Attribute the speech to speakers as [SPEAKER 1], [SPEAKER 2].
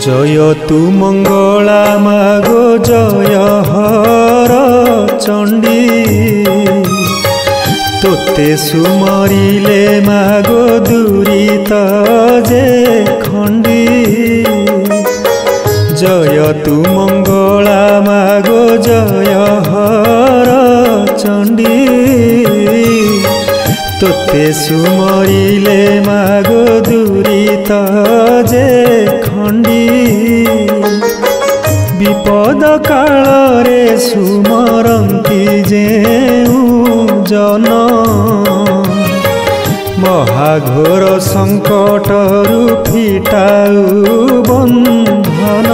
[SPEAKER 1] जय तु मंगला मागो जय हर चंडी तोते सुमरिले मागो दूरित जे खंडी जय तु मंगला मागो जय हर चंडी तोते सुमरिले मागो दूरित जे खंडी विपद काल रे सुमरंती जेउ जन महाघोर संकट फिटाऊ बंधन।